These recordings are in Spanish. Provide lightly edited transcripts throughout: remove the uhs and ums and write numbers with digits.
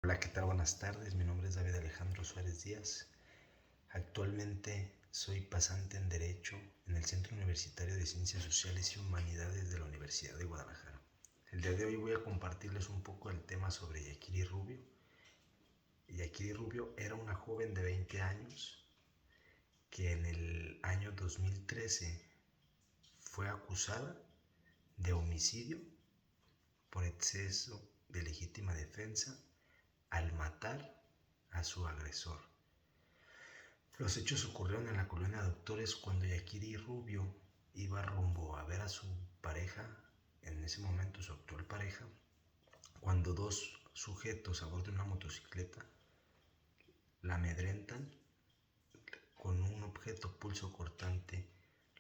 Hola, ¿qué tal? Buenas tardes. Mi nombre es David Alejandro Suárez Díaz. Actualmente soy pasante en Derecho en el Centro Universitario de Ciencias Sociales y Humanidades de la Universidad de Guadalajara. El día de hoy voy a compartirles un poco el tema sobre Yaquiri Rubio. Yaquiri Rubio era una joven de 20 años que en el año 2013 fue acusada de homicidio por exceso de legítima defensa al matar a su agresor. Los hechos ocurrieron en la colonia Doctores cuando Yaquiri Rubio iba rumbo a ver a su pareja, en ese momento su actual pareja, cuando dos sujetos a bordo de una motocicleta la amedrentan con un objeto pulso cortante,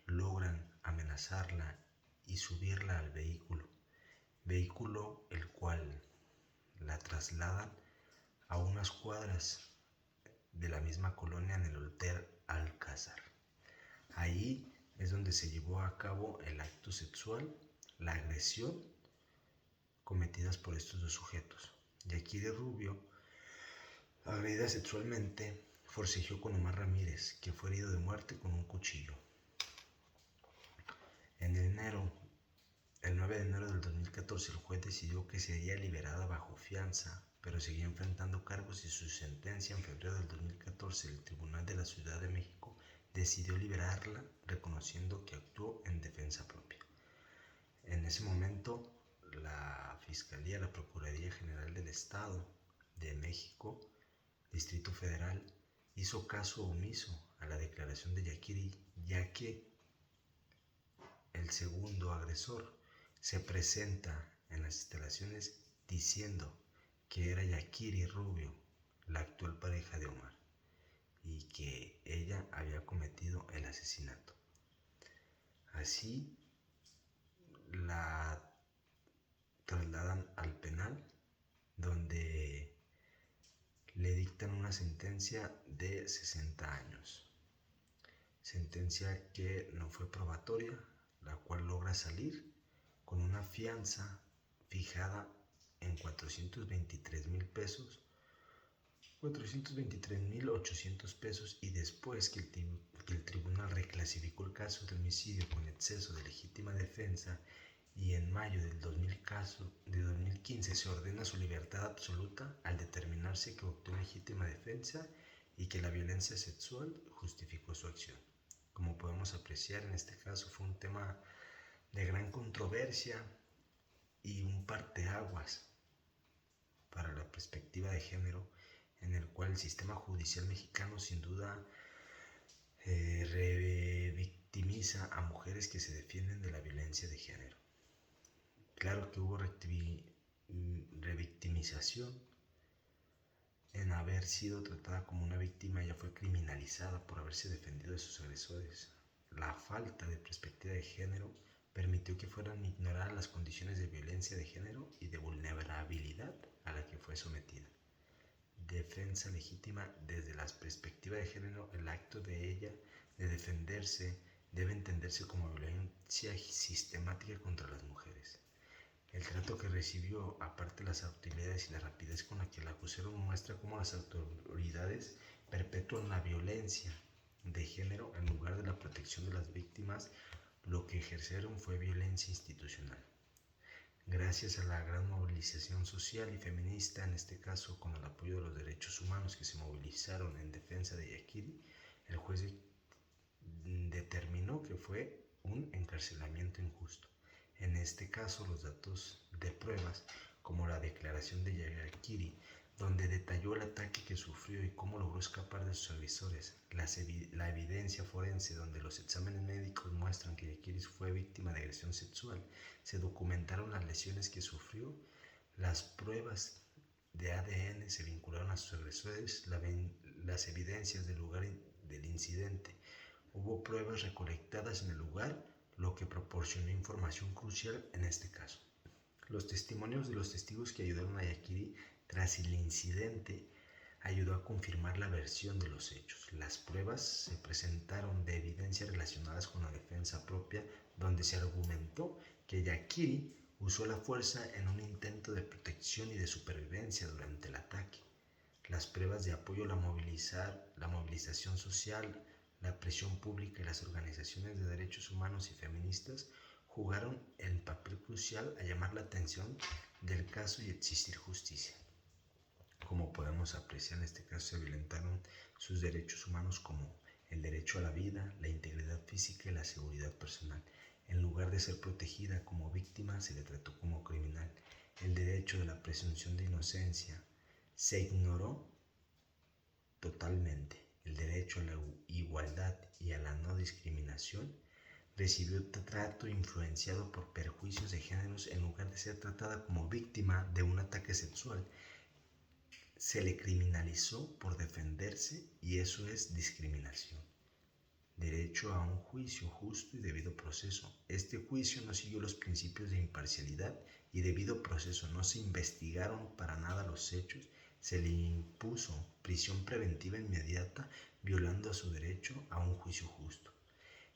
logran amenazarla y subirla al vehículo el cual la trasladan a unas cuadras de la misma colonia en el Hotel Alcázar. Ahí es donde se llevó a cabo el acto sexual, la agresión cometidas por estos dos sujetos. Yaquiri Rubio, agredida sexualmente, forcejeó con Omar Ramírez, que fue herido de muerte con un cuchillo. El 9 de enero del 2014, el juez decidió que sería liberada bajo fianza, pero seguía enfrentando cargos y su sentencia en febrero del 2014, el Tribunal de la Ciudad de México decidió liberarla, reconociendo que actuó en defensa propia. En ese momento, la Fiscalía, la Procuraduría General del Estado de México, Distrito Federal, hizo caso omiso a la declaración de Yaquiri, ya que el segundo agresor se presenta en las instalaciones diciendo que era Yaquiri Rubio, la actual pareja de Omar, y que ella había cometido el asesinato. Así la trasladan al penal, donde le dictan una sentencia de 60 años. Sentencia que no fue probatoria, la cual logra salir con una fianza fijada en 423,000 pesos, 423,800 pesos, y después que el tribunal reclasificó el caso de homicidio con exceso de legítima defensa y en mayo del 2015 se ordena su libertad absoluta al determinarse que obtuvo legítima defensa y que la violencia sexual justificó su acción. Como podemos apreciar, en este caso fue un tema de gran controversia y un parteaguas para la perspectiva de género, en el cual el sistema judicial mexicano sin duda revictimiza a mujeres que se defienden de la violencia de género. Claro que hubo revictimización en haber sido tratada como una víctima. Ella fue criminalizada por haberse defendido de sus agresores. La falta de perspectiva de género permitió que fueran ignoradas las condiciones de violencia de género y de vulnerabilidad a la que fue sometida. Defensa legítima desde la perspectiva de género, el acto de ella de defenderse debe entenderse como violencia sistemática contra las mujeres. El trato que recibió, aparte de las autoridades y la rapidez con la que la acusaron, muestra cómo las autoridades perpetúan la violencia de género en lugar de la protección de las víctimas. Lo que ejercieron fue violencia institucional. Gracias a la gran movilización social y feminista, en este caso con el apoyo de los derechos humanos que se movilizaron en defensa de Yaquiri, el juez determinó que fue un encarcelamiento injusto. En este caso, los datos de pruebas, como la declaración de Yaquiri, donde detalló el ataque que sufrió y cómo logró escapar de sus agresores, la evidencia forense, donde los exámenes médicos muestran que Yaquiri fue víctima de agresión sexual, se documentaron las lesiones que sufrió, las pruebas de ADN se vincularon a sus agresores, las evidencias del lugar del incidente. Hubo pruebas recolectadas en el lugar, lo que proporcionó información crucial en este caso. Los testimonios de los testigos que ayudaron a Yaquiri tras el incidente ayudó a confirmar la versión de los hechos. Las pruebas se presentaron de evidencias relacionadas con la defensa propia, donde se argumentó que Yaquiri Usó la fuerza en un intento de protección y de supervivencia durante el ataque. Las pruebas de apoyo, la movilización social, la presión pública y las organizaciones de derechos humanos y feministas jugaron el papel crucial a llamar la atención del caso y exigir justicia. Como podemos apreciar, en este caso se violentaron sus derechos humanos como el derecho a la vida, la integridad física y la seguridad personal. En lugar de ser protegida como víctima, se le trató como criminal. El derecho de la presunción de inocencia se ignoró totalmente. El derecho a la igualdad y a la no discriminación recibió trato influenciado por perjuicios de géneros. En lugar de ser tratada como víctima de un ataque sexual, se le criminalizó por defenderse, y eso es discriminación. Derecho a un juicio justo y debido proceso. Este juicio no siguió los principios de imparcialidad y debido proceso. No se investigaron para nada los hechos. Se le impuso prisión preventiva inmediata, violando a su derecho a un juicio justo.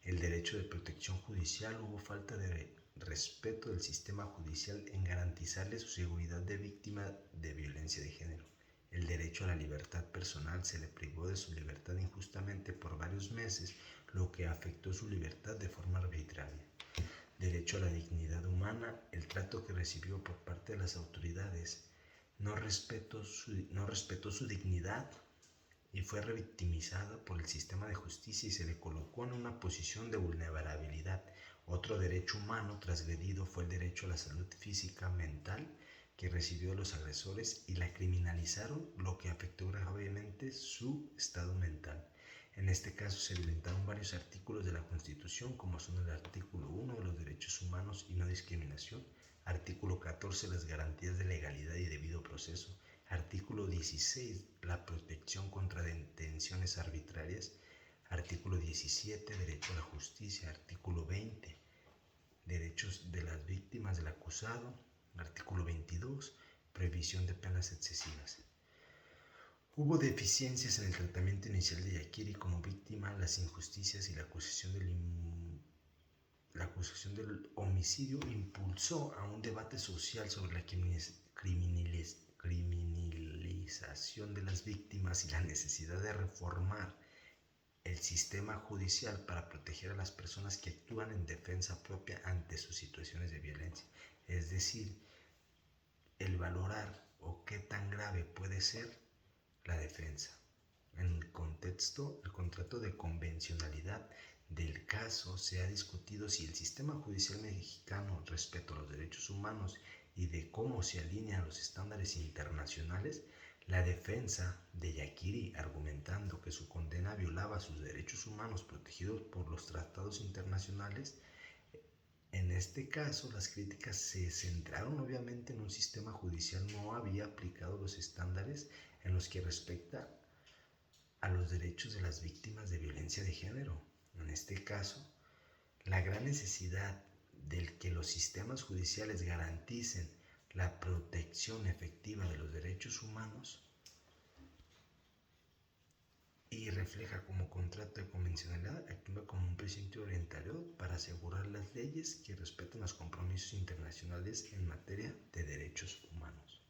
El derecho de protección judicial. Hubo falta de respeto del sistema judicial en garantizarle su seguridad de víctima de violencia de género. El derecho a la libertad personal. Se le privó de su libertad injustamente por varios meses, lo que afectó su libertad de forma arbitraria. Derecho a la dignidad humana. El trato que recibió por parte de las autoridades no respetó su dignidad y fue revictimizada por el sistema de justicia y se le colocó en una posición de vulnerabilidad. Otro derecho humano transgredido fue el derecho a la salud física, mental, que recibió de los agresores y la criminalizaron, lo que afectó gravemente su estado mental. En este caso se violentaron varios artículos de la Constitución, como son el artículo 1 de los derechos humanos y no discriminación, artículo 14 las garantías de legalidad y debido proceso, artículo 16 la protección contra detenciones arbitrarias, artículo 17 derecho a la justicia, artículo 20 derechos de las víctimas del acusado, artículo 22 prohibición de penas excesivas. Hubo deficiencias en el tratamiento inicial de Yakiri como víctima, las injusticias y la acusación del homicidio impulsó a un debate social sobre la criminalización de las víctimas y la necesidad de reformar el sistema judicial para proteger a las personas que actúan en defensa propia ante sus situaciones de violencia. Es decir, el valorar o qué tan grave puede ser la defensa. En el contrato de convencionalidad del caso se ha discutido si el sistema judicial mexicano respecto a los derechos humanos y de cómo se alinea a los estándares internacionales. La defensa de Yakiri, argumentando que su condena violaba sus derechos humanos protegidos por los tratados internacionales. En este caso, las críticas se centraron obviamente en un sistema judicial no había aplicado los estándares en los que respecta a los derechos de las víctimas de violencia de género. En este caso, la gran necesidad de que los sistemas judiciales garanticen la protección efectiva de los derechos humanos y refleja como contrato de convencionalidad, actúa como un precinto orientador para asegurar las leyes que respetan los compromisos internacionales en materia de derechos humanos.